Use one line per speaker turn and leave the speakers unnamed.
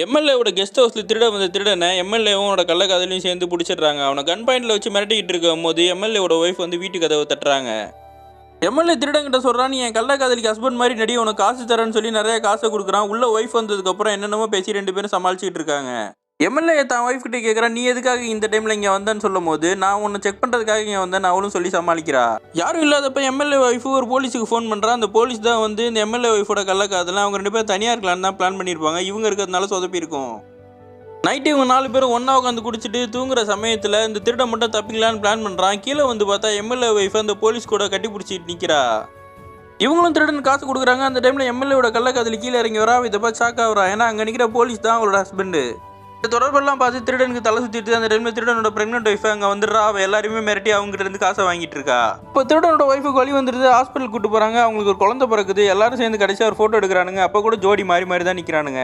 எம்எல்ஏவோட guest ஹவுஸில் திருட வந்த திருடனை எம்எல்ஏவும் அவனோட கள்ளக்காதலையும் சேர்ந்து பிடிச்சிடுறாங்க. அவனை கன் பாயிண்டில் வச்சு மிரட்டிக்கிட்டு இருக்கும் போது எம்எல்ஏவோட ஒய்ஃப் வந்து வீட்டு கதவை தட்டுறாங்க. எம்எல்ஏ திருடங்கிட்ட சொல்கிறான், நீ என் கள்ளக்காதலிக்கு ஹஸ்பண்ட் மாதிரி நடி, உனக்கு காசு தரேன்னு சொல்லி நிறைய காசை கொடுக்குறான். உள்ள ஒய்ஃப் வந்ததுக்கப்புறம் என்னென்னமோ பேசி 2 பேரும் சமாளிச்சுட்டு இருக்காங்க. எம்எல்ஏ தான் ஒய்ஃப் கிட்டே கேட்குறான், நீ எதுக்காக இந்த டைமில் இங்கே வந்தேன்னு சொல்லும் போது, நான் உன்னை செக் பண்ணுறதுக்காக இங்கே வந்தேன் அவளும் சொல்லி சமாளிக்கிறா. யாரும் இல்லாதப்ப எம்எல்ஏ ஒய்ஃபு ஒரு போலீஸுக்கு ஃபோன் பண்ணுறான். அந்த போலீஸ் தான் வந்து இந்த எம்எல்ஏ ஒய்ஃபோட கள்ளக்காதலை அவங்க 2 பேரும் தனியாக இருக்கலான்னு தான் பிளான் பண்ணியிருப்பாங்க. இவங்க இருக்கிறதுனால சொதப்பி இருக்கும். நைட்டு இவங்க 4 பேரும் ஒன்றா உட்காந்து குடிச்சிட்டு தூங்குற சமயத்தில் இந்த திருட மட்டும் தப்பிக்கலான்னு பிளான் பண்ணுறான். கீழே வந்து பார்த்தா எம்எல்ஏ ஒய்ஃப் அந்த போலீஸ் கூட கட்டி பிடிச்சிட்டு நிற்கிறா. இவங்களும் திருடன் காசு கொடுக்குறாங்க. அந்த டைமில் எம்எல்ஏவோட கள்ளக்காதலி கீழே இறங்கி வரா. இதை பார்த்து ஷாக் ஆகுறா. ஏன்னா அங்கே நிற்கிற போலீஸ் தான் அவங்களோட ஹஸ்பண்டு. இந்த தொடர்பெல்லாம் பார்த்து திருடனுக்கு தலை சுற்றிட்டு அந்த டைமில் திருடனோட ப்ரெக்னென்ட் ஒய்ஃபை அங்கே வந்துடுறா. அவள் எல்லாருமே மிரட்டி அவங்ககிட்ட இருந்து காசை வாங்கிட்டு இருக்கா. இப்போ திருடனோட ஒய்ஃபுக்கு வலி வந்துடுது. ஹாஸ்பிட்டல் கூட்டு போகிறாங்க. அவங்களுக்கு ஒரு குழந்தை பிறக்குது. எல்லாரும் சேர்ந்து கடைசியாக ஒரு ஃபோட்டோ எடுக்கிறானுங்க. அப்போ கூட ஜோடி மாறி தான் நிற்கிறானுங்க.